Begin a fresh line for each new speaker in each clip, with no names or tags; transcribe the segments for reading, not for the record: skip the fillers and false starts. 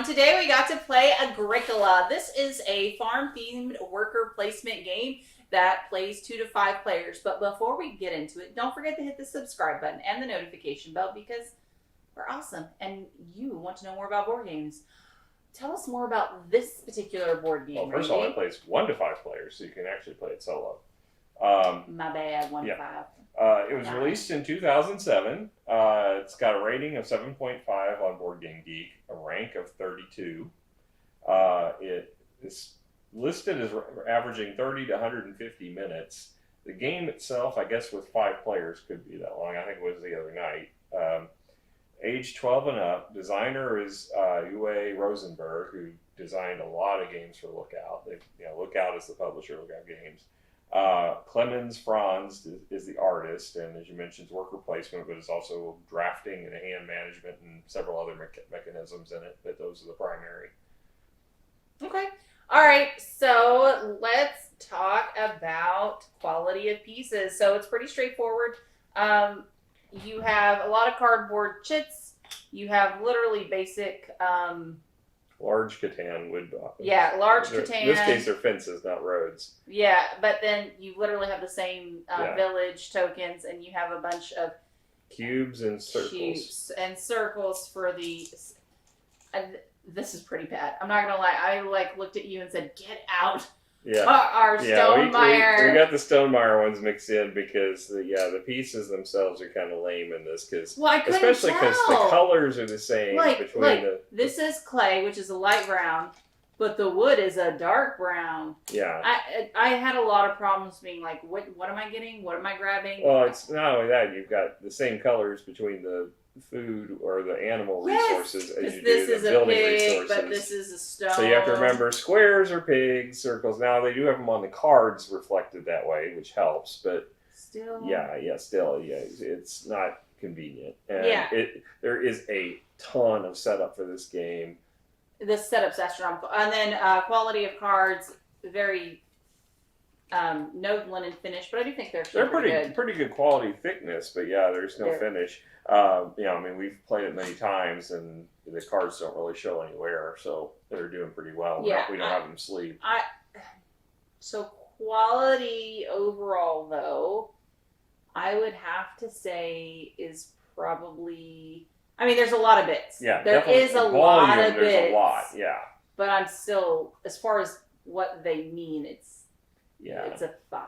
everyone. Today we got to play Agricola. This is a farm-themed worker placement game that plays 2 to 5 players. But before we get into it, don't forget to hit the subscribe button and the notification bell because we're awesome and you want to know more about board games. Tell us more about this particular board game.
Well, first of all, it plays 1 to 5 players, so you can actually play it solo.
My bad, 1 to 5.
It was released in 2007. It's got a rating of 7.5 on Board Game Geek, a rank of 32. It is listed as averaging 30 to 150 minutes. The game itself, I guess with 5 players, could be that long. I think it was the other night. Age 12 and up. Designer is Uwe Rosenberg, who designed a lot of games for Lookout. Lookout is the publisher of Lookout Games. Clemens Franz is the artist, and as you mentioned, it's worker placement, but it's also drafting and hand management and several other mechanisms in it, but those are the primary.
Okay. All right, so let's talk about quality of pieces. So it's pretty straightforward. You have a lot of cardboard chits. You have literally basic...
Large Catan wood.
Large Catan.
In this case, they're fences, not roads.
Yeah, but then you literally have the same village tokens, and you have a bunch of
cubes and circles.
For the. This is pretty bad. I'm not gonna lie. I looked at you and said, "Get out."
Yeah.
Our Stonemeyer.
We got the Stonemeyer ones mixed in because the pieces themselves are kind of lame in this because especially because the colors are the same
this is clay, which is a light brown, but the wood is a dark brown.
Yeah.
I had a lot of problems being like, what am I getting? What am I grabbing?
Well, it's not only that, you've got the same colors between the food or the animal resources as you do the building resources.
But this is a stone.
So you have to remember squares are pigs, circles. Now they do have them on the cards reflected that way, which helps, but
still,
it's not convenient. And there is a ton of setup for this game.
The setup's astronomical, and then quality of cards very no linen finish, but I do think they're
pretty good quality thickness. But there's no finish. We've played it many times, and the cards don't really show any wear, so they're doing pretty well. We don't have them sleeve.
So quality overall, though, I would have to say is probably. I mean, there's a lot of bits.
Yeah,
there is a lot of bits.
There's a lot, yeah.
But I'm still, as far as what they mean, it's a 5.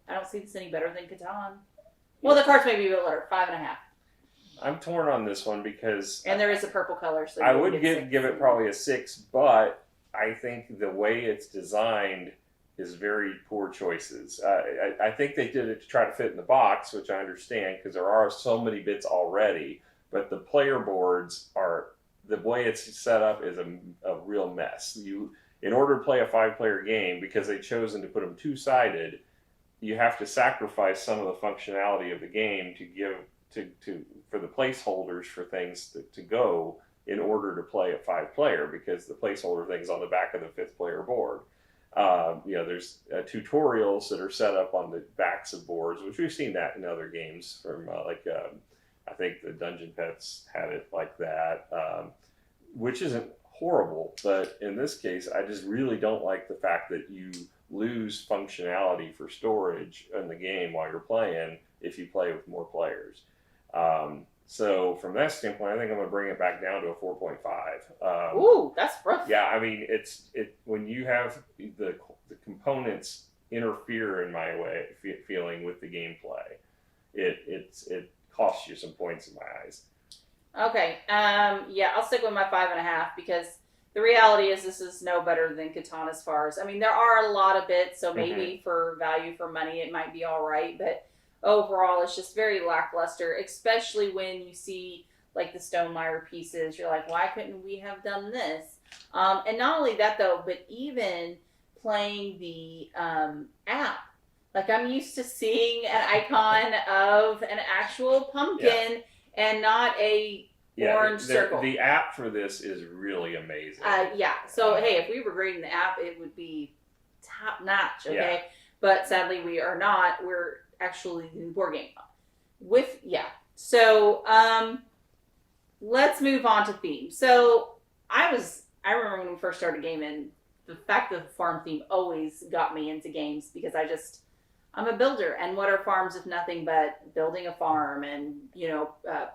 I don't see this any better than Catan. Well, the cards may be a bit lower, 5.5.
I'm torn on this one because...
And there is a purple color, so...
I would give it probably a 6, but I think the way it's designed is very poor choices. I think they did it to try to fit in the box, which I understand, because there are so many bits already, but the player boards are... The way it's set up is a real mess. In order to play a 5-player game, because they've chosen to put them 2-sided, you have to sacrifice some of the functionality of the game to give for the placeholders for things to go in order to play a 5-player, because the placeholder thing's on the back of the 5th-player board. There's tutorials that are set up on the backs of boards, which we've seen that in other games from I think the Dungeon Pets had it like that, which isn't horrible, but in this case, I just really don't like the fact that you lose functionality for storage in the game while you're playing if you play with more players. So from that standpoint, I think I'm going to bring it back down to a 4.5.
Ooh, that's rough.
Yeah, I mean, when you have the components interfere in my way feeling with the gameplay, it costs you some points in my eyes.
Okay, I'll stick with my 5.5 because the reality is this is no better than Catan as far as, I mean, there are a lot of bits, so maybe for value for money it might be all right, but overall it's just very lackluster, especially when you see like the Stonemeyer pieces. You're like, why couldn't we have done this? And not only that though, but even playing the app. Like I'm used to seeing an icon of an actual pumpkin and not a orange circle.
The app for this is really amazing.
So, hey, if we were grading the app, it would be top notch, okay? Yeah. But sadly, we are not. We're actually in board game. So, let's move on to theme. So, I remember when we first started gaming, the fact that the farm theme always got me into games because I'm a builder, and what are farms if nothing but building a farm and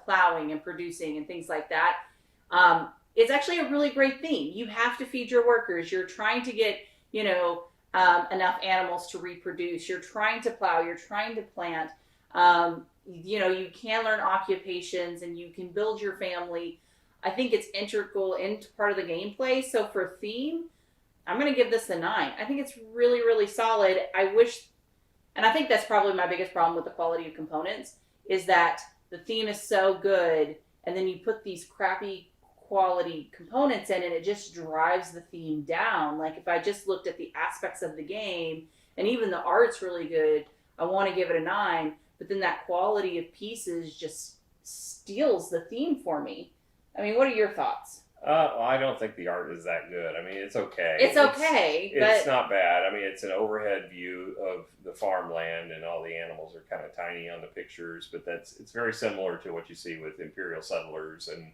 plowing and producing and things like that. It's actually a really great theme. You have to feed your workers. You're trying to get enough animals to reproduce. You're trying to plow. You're trying to plant. You can learn occupations and you can build your family. I think it's integral into part of the gameplay. So for theme, I'm going to give this a 9. I think it's really, really solid. And I think that's probably my biggest problem with the quality of components is that the theme is so good, and then you put these crappy quality components in, and it just drives the theme down. Like if I just looked at the aspects of the game, and even the art's really good, I want to give it a 9. But then that quality of pieces just steals the theme for me. I mean, what are your thoughts?
I don't think the art is that good. I mean, it's okay.
It's okay, but
it's not bad. I mean, it's an overhead view of the farmland, and all the animals are kind of tiny on the pictures. But it's very similar to what you see with Imperial Settlers and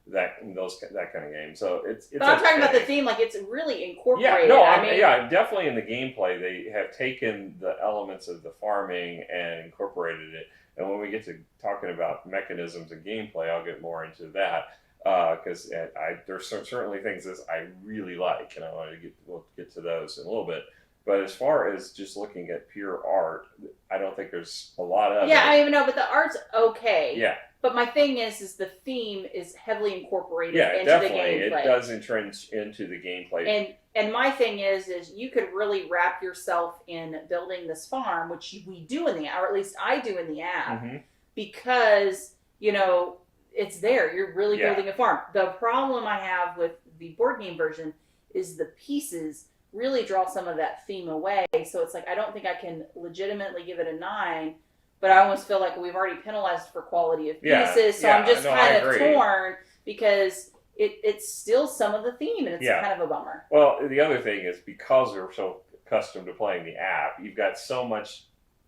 that kind of game. So it's.
But I'm talking about the theme, like it's really incorporated.
Yeah, no,
I mean,
definitely in the gameplay they have taken the elements of the farming and incorporated it. And when we get to talking about mechanisms and gameplay, I'll get more into that. Because there's certainly things that I really like, and we'll get to those in a little bit. But as far as just looking at pure art, I don't think there's a lot of
yeah,
it.
I even know, but the art's okay.
Yeah.
But my thing is the theme is heavily incorporated into
definitely.
the gameplay.
It does entrench into the gameplay.
And my thing is you could really wrap yourself in building this farm, which we do in the app, or at least I do in the app, because it's there. You're really building a farm. The problem I have with the board game version is the pieces really draw some of that theme away. So it's like I don't think I can legitimately give it a 9, but I almost feel like we've already penalized for quality of pieces. So I'm just kind of torn because it steals some of the theme, and it's kind of a bummer.
Well, the other thing is because we're so accustomed to playing the app, you've got so much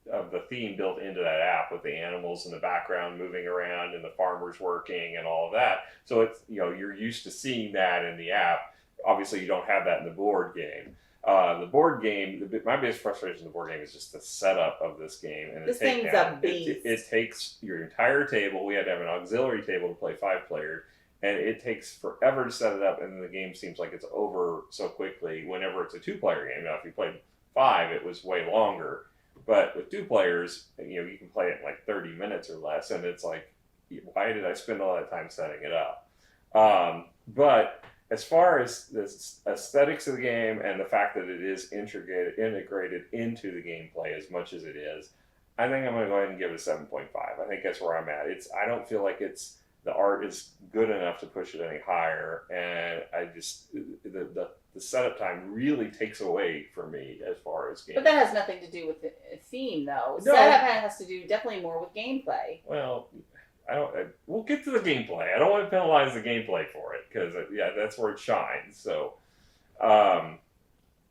of the theme built into that app with the animals in the background moving around and the farmers working and all of that. So it's you're used to seeing that in the app. Obviously, you don't have that in the board game. The board game, my biggest frustration in the board game is just the setup of this game. And
this thing's a beast.
It takes your entire table. We had to have an auxiliary table to play 5-player, and it takes forever to set it up. And then the game seems like it's over so quickly. Whenever it's a 2-player game, now if you played 5, it was way longer. But with 2 players, you can play it in like 30 minutes or less, and it's like, why did I spend all that time setting it up? But as far as the aesthetics of the game and the fact that it is integrated into the gameplay as much as it is, I think I'm going to go ahead and give it a 7.5. I think that's where I'm at. I don't feel like the art is good enough to push it any higher, and I just the setup time really takes away from me as far as gameplay.
But that has nothing to do with the theme, though.
No.
Setup has to do definitely more with gameplay.
Well, we'll get to the gameplay. I don't want to penalize the gameplay for it because that's where it shines. So, all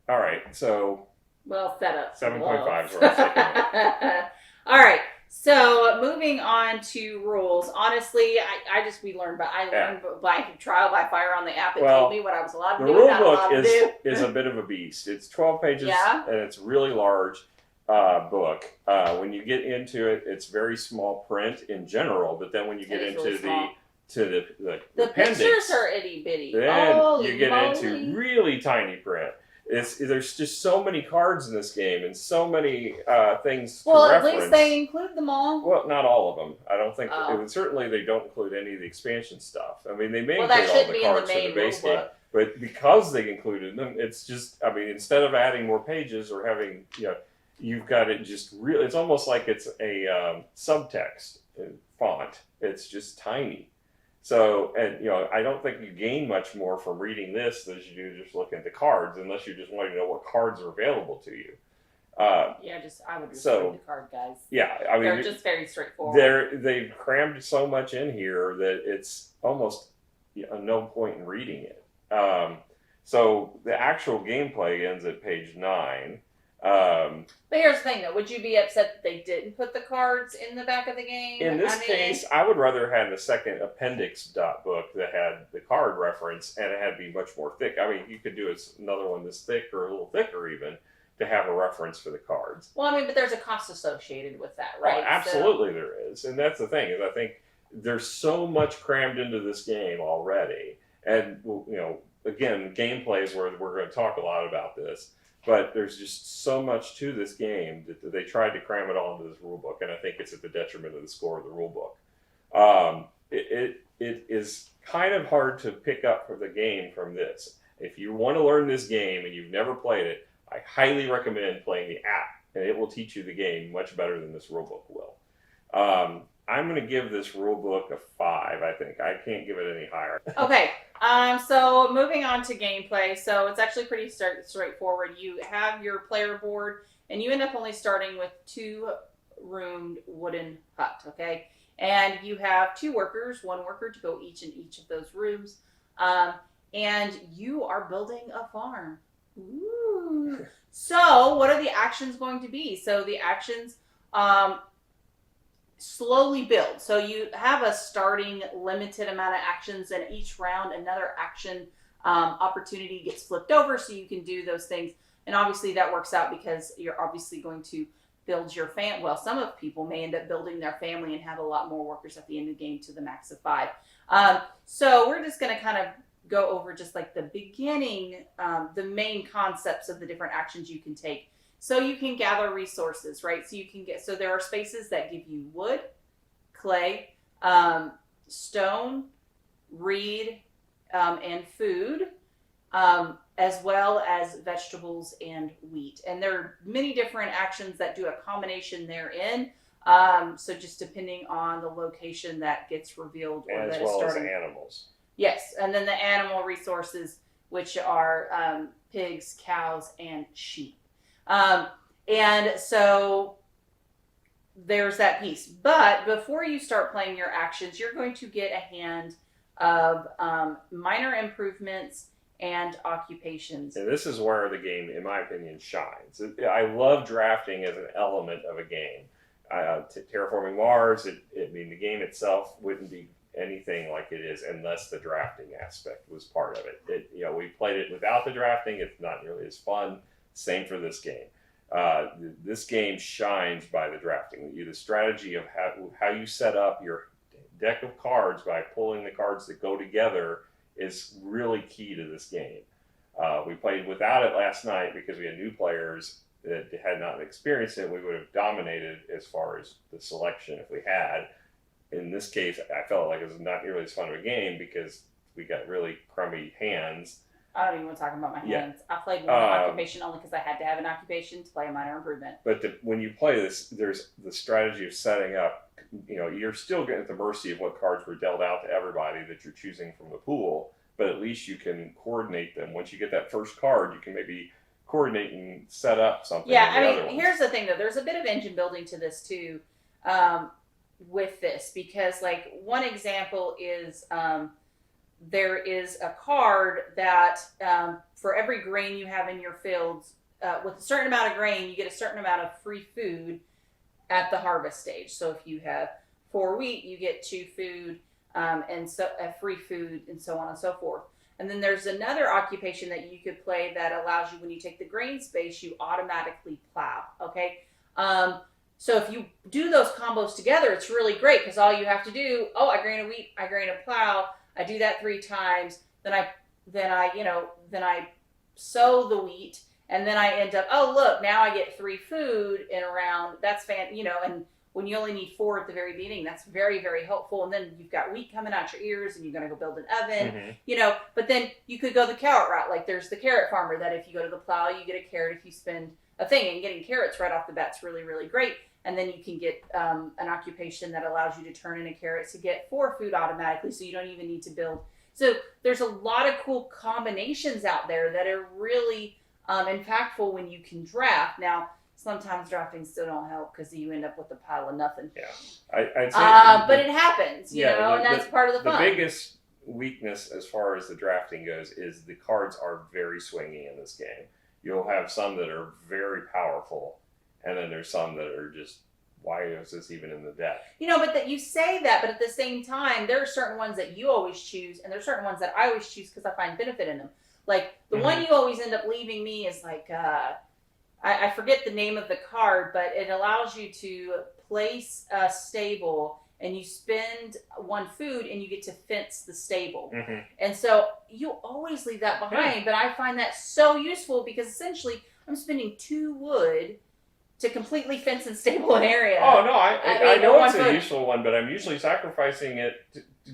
right. So,
setup
7.5 is where I'm sticking with.
All right. So moving on to rules. Honestly, we learned, but I learned by trial by fire on the app. It told me what I was allowed to do.
The rule book is a bit of a beast. It's 12 pages and it's really large book. When you get into it, it's very small print in general, but then when you get into the appendix,
pictures are itty bitty.
Then you get into really tiny print. There's just so many cards in this game and so many things to reference.
At least they include them all.
Well, not all of them. I don't think. Certainly, they don't include any of the expansion stuff. I mean, they may include all the cards from the base game, but because they included them, it's just. I mean, instead of adding more pages or having, you've got it just really. It's almost like it's a subtext font. It's just tiny. So, and I don't think you gain much more from reading this as you do just looking at the cards, unless you just want to know what cards are available to you.
I would just read the card, guys.
Yeah, I mean,
they're just very straightforward.
They've crammed so much in here that it's almost no point in reading it. So the actual gameplay ends at page 9.
But here's the thing, though. Would you be upset that they didn't put the cards in the back of the game?
In this case, I would rather have the second appendix book that had the card reference, and it had to be much more thick. I mean, you could do another one this thick or a little thicker even to have a reference for the cards.
Well, I mean, but there's a cost associated with that, right?
Well, absolutely there is. And that's the thing, is I think there's so much crammed into this game already. And, again, gameplay is where we're going to talk a lot about this. But there's just so much to this game that they tried to cram it all into this rule book, and I think it's at the detriment of the score of the rule book. It is kind of hard to pick up for the game from this. If you want to learn this game and you've never played it, I highly recommend playing the app, and it will teach you the game much better than this rule book will. I'm going to give this rule book a 5, I think. I can't give it any higher.
Okay. So moving on to gameplay. So it's actually pretty straightforward. You have your player board, and you end up only starting with 2-roomed wooden hut, okay? And you have 2 workers, 1 worker to go in each of those rooms. And you are building a farm. Ooh. So what are the actions going to be? So the actions slowly build. So you have a starting limited amount of actions, and each round another action opportunity gets flipped over, so you can do those things. And obviously that works out because you're obviously going to build your family. Well, some of people may end up building their family and have a lot more workers at the end of the game to the max of 5. So we're just going to kind of go over just like the beginning, the main concepts of the different actions you can take. So you can gather resources, right? So there are spaces that give you wood, clay, stone, reed, and food, as well as vegetables and wheat. And there are many different actions that do a combination therein. So just depending on the location that gets revealed or
and
that
as
is
well
starting.
as animals.
Yes, and then the animal resources, which are pigs, cows, and sheep. And so there's that piece. But before you start playing your actions, you're going to get a hand of minor improvements and occupations.
And this is where the game, in my opinion, shines. I love drafting as an element of a game. Terraforming Mars, the game itself wouldn't be anything like it is unless the drafting aspect was part of it. We played it without the drafting. It's not nearly as fun. Same for this game. This game shines by the drafting. The strategy of how you set up your deck of cards by pulling the cards that go together is really key to this game. We played without it last night because we had new players that had not experienced it. We would have dominated as far as the selection if we had. In this case, I felt like it was not nearly as fun of a game because we got really crummy hands.
I don't even want to talk about my hands.
Yeah.
I played one occupation only because I had to have an occupation to play a minor improvement.
But when you play this, there's the strategy of setting up. You're still getting at the mercy of what cards were dealt out to everybody that you're choosing from the pool, but at least you can coordinate them. Once you get that first card, you can maybe coordinate and set up something.
Yeah, here's the thing, though. There's a bit of engine building to this, too, with this. Because, like, one example is there is a card that for every grain you have in your fields, with a certain amount of grain, you get a certain amount of free food at the harvest stage. So if you have 4 wheat, you get 2 food, and so free food, and so on and so forth. And then there's another occupation that you could play that allows you, when you take the grain space, you automatically plow. Okay, so if you do those combos together, it's really great because all you have to do, I grain a wheat, I grain a plow. I do that 3 times. Then I sow the wheat. And then I end up, look, now I get 3 food in a round. That's and when you only need 4 at the very beginning, that's very, very helpful. And then you've got wheat coming out your ears and you're going to go build an oven, but then you could go the carrot route. Like there's the carrot farmer that if you go to the plow, you get a carrot if you spend a thing, and getting carrots right off the bat's really, really great. And then you can get an occupation that allows you to turn in a carrot to get 4 food automatically. So you don't even need to build. So there's a lot of cool combinations out there that are really impactful when you can draft. Now, sometimes drafting still don't help because you end up with a pile of nothing.
Yeah, I'd say
but it happens, and that's part of the fun.
The biggest weakness as far as the drafting goes is the cards are very swingy in this game. you'll have some that are very powerful, and then there's some that are just, why is this even in the deck?
But that you say that, but at the same time, there are certain ones that you always choose, and there's certain ones that I always choose because I find benefit in them. Like the one you always end up leaving me is like I forget the name of the card, but it allows you to place a stable, and you spend 1 food, and you get to fence the stable. And so you always leave that behind, but I find that so useful because essentially I'm spending 2 wood to completely fence and stable an area.
Oh, no, I know it's a useful one, but I'm usually sacrificing it,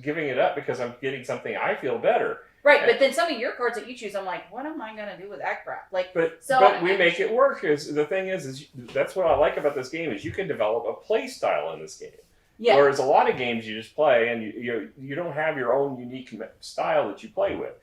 giving it up because I'm getting something I feel better.
Right, but then some of your cards that you choose, I'm like, what am I going to do with that crap?
But we make it work. The thing is that's what I like about this game is you can develop a play style in this game. Yeah. Whereas a lot of games you just play and you don't have your own unique style that you play with.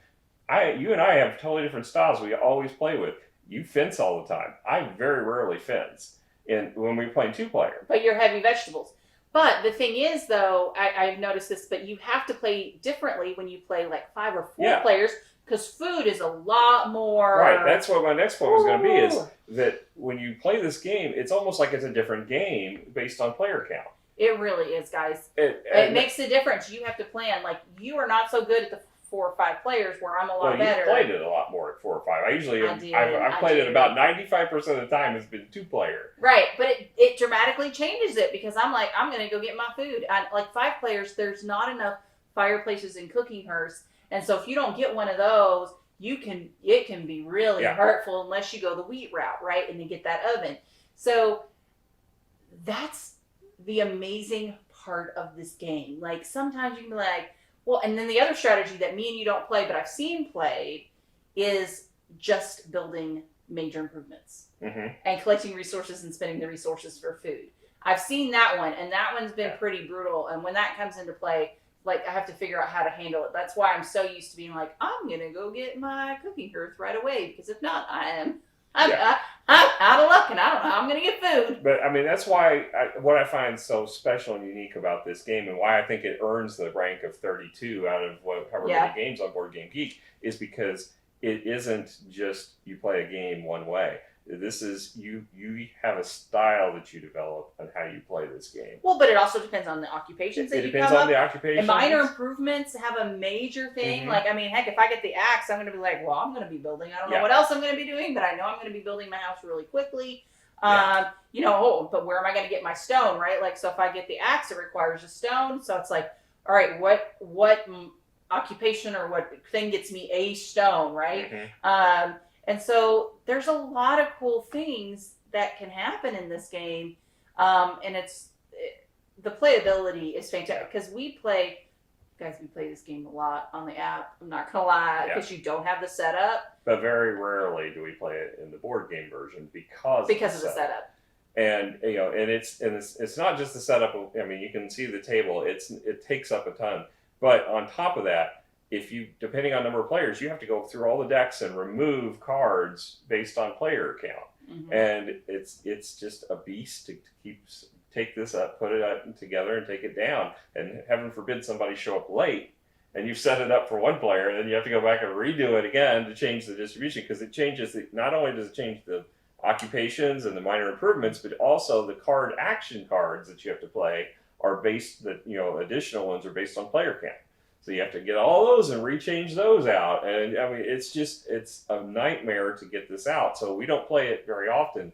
You and I have totally different styles we always play with. You fence all the time. I very rarely fence when we play 2-player.
But you're heavy vegetables. But the thing is, though, I've noticed this, but you have to play differently when you play like 5 or 4 players because food is a lot more.
Right. That's what my next point was going to be is that when you play this game, it's almost like it's a different game based on player count.
It really is, guys. It makes a difference. You have to plan. Like, you are not so good at the 4 or 5 players where I'm a lot better.
You played it a lot more at 4 or 5. I've played it about 95% of the time. It's been 2-player.
Right, but it dramatically changes it because I'm like, I'm going to go get my food. Like 5 players, there's not enough fireplaces and cooking hearths, and so if you don't get one of those, it can be really hurtful unless you go the wheat route, right, and you get that oven. So that's the amazing part of this game. Like sometimes you can be like, well, and then the other strategy that me and you don't play, but I've seen played, is just building major improvements and collecting resources and spending the resources for food. I've seen that one, and that one's been pretty brutal. And when that comes into play, like I have to figure out how to handle it. That's why I'm so used to being like, I'm gonna go get my cooking hearth right away because if not, I'm out of luck and I don't know how I'm going to get food.
But I mean, that's why what I find so special and unique about this game and why I think it earns the rank of 32 out of however many games on Board Game Geek is because it isn't just you play a game one way. This is you have a style that you develop on how you play this game.
Well, but it also depends on the occupations that you come up.
It depends on the occupations.
And minor improvements have a major thing. Like, I mean, heck, if I get the axe, I'm going to be like, well, I'm going to be building. I don't know what else I'm going to be doing, but I know I'm going to be building my house really quickly. But where am I going to get my stone, right? Like, so if I get the axe, it requires a stone. So it's like, all right, what occupation or what thing gets me a stone, right? And so there's a lot of cool things that can happen in this game. And the playability is fantastic because we play this game a lot on the app. I'm not going to lie, because you don't have the setup.
But very rarely do we play it in the board game version because of the setup. And it's not just the setup. I mean, you can see the table. It takes up a ton. But on top of that, depending on number of players, you have to go through all the decks and remove cards based on player count. And it's just a beast to take this up, put it up together, and take it down. And heaven forbid somebody show up late, and you've set it up for one player, and then you have to go back and redo it again to change the distribution because it changes. Not only does it change the occupations and the minor improvements, but also the action cards that you have to play are based. Additional ones are based on player count. So you have to get all those and rechange those out. And I mean, it's a nightmare to get this out. So we don't play it very often.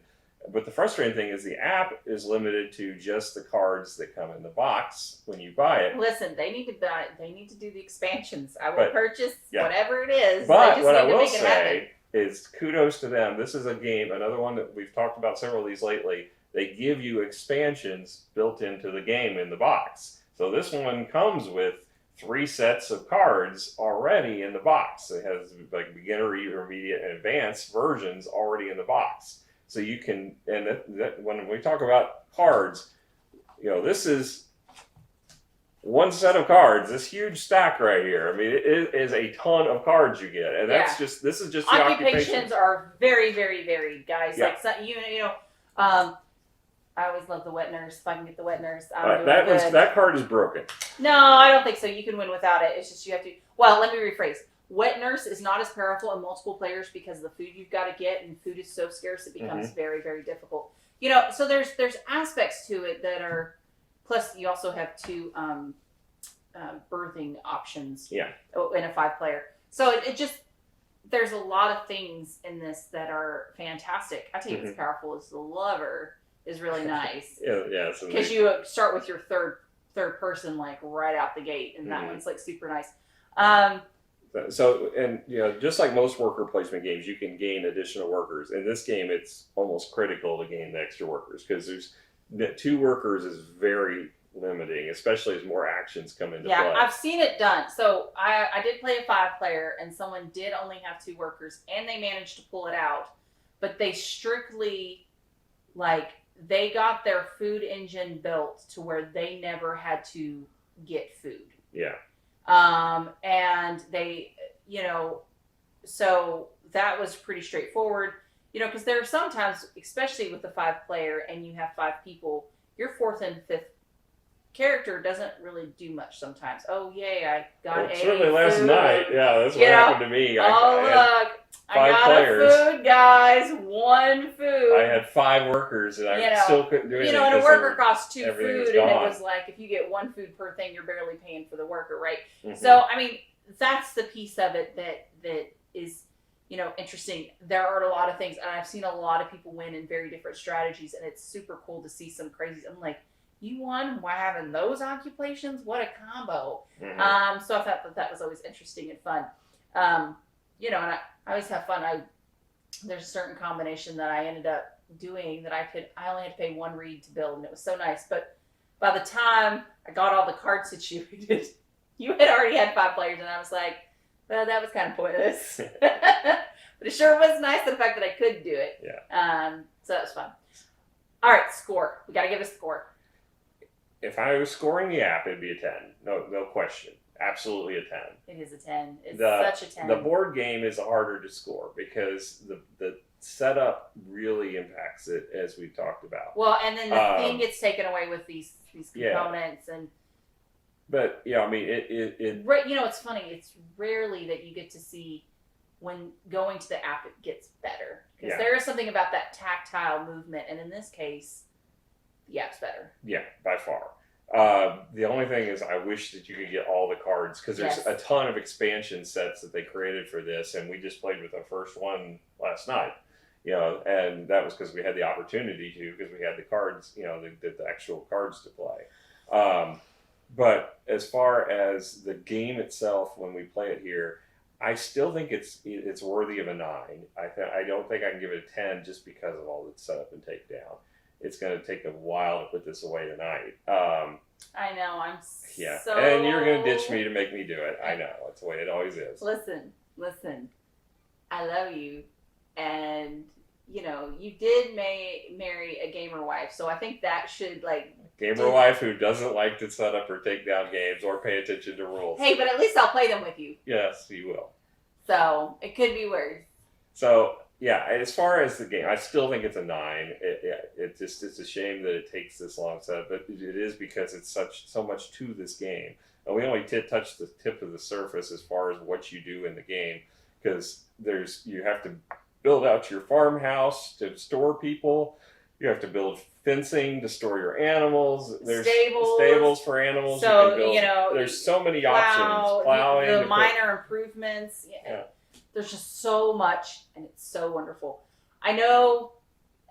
But the frustrating thing is the app is limited to just the cards that come in the box when you buy it.
Listen, they need to do the expansions. I will purchase whatever it is.
But what I will say is kudos to them. This is a game, another one that we've talked about several of these lately. They give you expansions built into the game in the box. So this one comes with 3 sets of cards already in the box. It has like beginner, intermediate, and advanced versions already in the box. So you can, and when we talk about cards, this is one set of cards, this huge stack right here. I mean, it is a ton of cards you get, and this is just the
occupations are very, very varied, guys. Yeah. Like I always love the wet nurse. If I can get the wet nurse,
that card is broken.
No, I don't think so. You can win without it. It's just you have to. Well, let me rephrase. Wet Nurse is not as powerful in multiple players because the food you've got to get, and food is so scarce it becomes very, very difficult. So there's aspects to it that are. Plus, you also have 2 birthing options.
Yeah.
In a 5-player, so it just there's a lot of things in this that are fantastic. I tell you, what's powerful is the lover is really nice.
Yeah,
because you start with your third person like right out the gate, and that one's like super nice.
So, and just like most worker placement games, you can gain additional workers. In this game, it's almost critical to gain the extra workers because there's 2 workers is very limiting, especially as more actions come into play.
Yeah, I've seen it done. So I did play a 5-player, and someone did only have 2 workers, and they managed to pull it out. But they strictly, they got their food engine built to where they never had to get food.
Yeah.
And they, so that was pretty straightforward, because there are sometimes, especially with the 5-player and you have 5 people, your 4th and 5th character doesn't really do much sometimes. Oh, yay, I got
certainly last night. Yeah, that's what happened to me.
Look, I got
players.
a food, guys. 1 food.
I had 5 workers, and I still couldn't do anything.
And a worker costs 2 food,
gone.
and it was like, if you get 1 food per thing, you're barely paying for the worker, right? So, I mean, that's the piece of it that is, interesting. There are a lot of things, and I've seen a lot of people win in very different strategies, and it's super cool to see some crazies. I'm like, you won by having those occupations? What a combo. So I thought that was always interesting and fun. And I always have fun. There's a certain combination that I ended up doing that I only had to pay 1 reed to build, and it was so nice. But by the time I got all the cards situated, you had already had 5 players, and I was like, well, that was kind of pointless. But it sure was nice, the fact that I could do it.
Yeah.
So that was fun. All right, score. We got to give a score.
If I was scoring the app, it'd be a 10. No question. Absolutely a 10.
It is a 10. It's such a 10.
The board game is harder to score because the setup really impacts it, as we talked about.
Well, and then the thing gets taken away with these components.
But, I mean, it
it's funny. It's rarely that you get to see when going to the app, it gets better. Because there is something about that tactile movement. And in this case, the app's better.
Yeah, by far. The only thing is I wish that you could get all the cards because there's a ton of expansion sets that they created for this, and we just played with the first one last night, and that was because we had the opportunity to, because we had the cards, the actual cards to play. But as far as the game itself, when we play it here, I still think it's worthy of a 9. I don't think I can give it a 10 just because of all the setup and takedown. It's going to take a while to put this away tonight.
I know.
And you're going to ditch me to make me do it. I know. That's the way it always is.
Listen. I love you. And, you did marry a gamer wife. So I think that should,
Gamer wife who doesn't like to set up or take down games or pay attention to rules.
Hey, but at least I'll play them with you.
Yes, you will.
So it could be worse.
So, yeah, as far as the game, I still think it's a 9. It's a shame that it takes this long set, but it is because it's so much to this game. And we only touched the tip of the surface as far as what you do in the game, because you have to build out your farmhouse to store people. You have to build fencing to store your animals. There's stables for animals.
So,
there's so many options. Plowing.
The minor improvements. Yeah. There's just so much, and it's so wonderful. I know,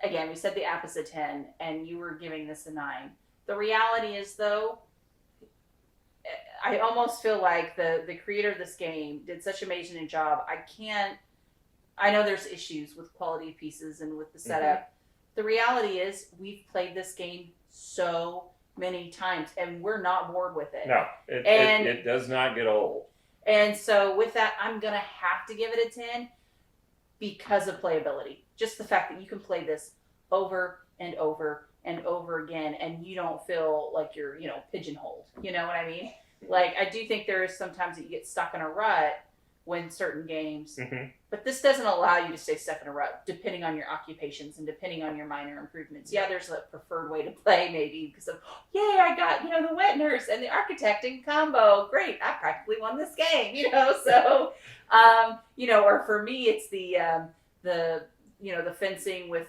again, we said the app is a 10, and you were giving this a 9. The reality is, though, I almost feel like the creator of this game did such an amazing job. I know there's issues with quality of pieces and with the setup. The reality is we've played this game so many times, and we're not bored with it.
No, it does not get old.
And so with that, I'm going to have to give it a 10 because of playability. Just the fact that you can play this over and over and over again, and you don't feel like you're, pigeonholed. You know what I mean? I do think there is sometimes that you get stuck in a rut, win certain games.
Mm-hmm.
But this doesn't allow you to stay stuck in a rut, depending on your occupations and depending on your minor improvements. Yeah, there's a preferred way to play, maybe, because of, yay, I got, the wet nurse and the architecting combo. Great, I practically won this game, So, or for me, it's the fencing with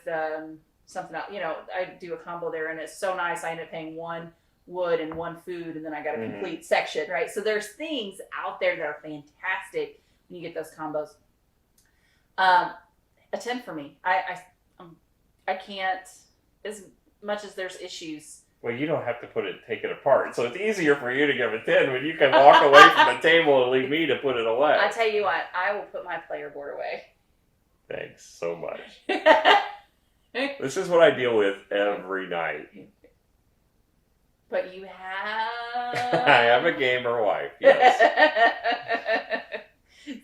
something else. I do a combo there, and it's so nice. I end up paying 1 wood and 1 food, and then I got a complete section, right? So there's things out there that are fantastic when you get those combos. A 10 for me. I can't, as much as there's issues.
Well, you don't have to take it apart. So it's easier for you to give a 10 when you can walk away from the table and leave me to put it away.
I tell you what, I will put my player board away.
Thanks so much. This is what I deal with every night.
But you have...
I have a gamer wife, yes.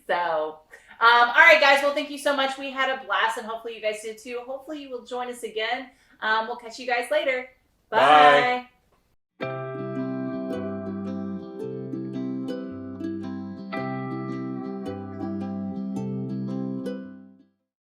So, all right, guys. Well, thank you so much. We had a blast, and hopefully you guys did too. Hopefully you will join us again. We'll catch you guys later. Bye.
Bye.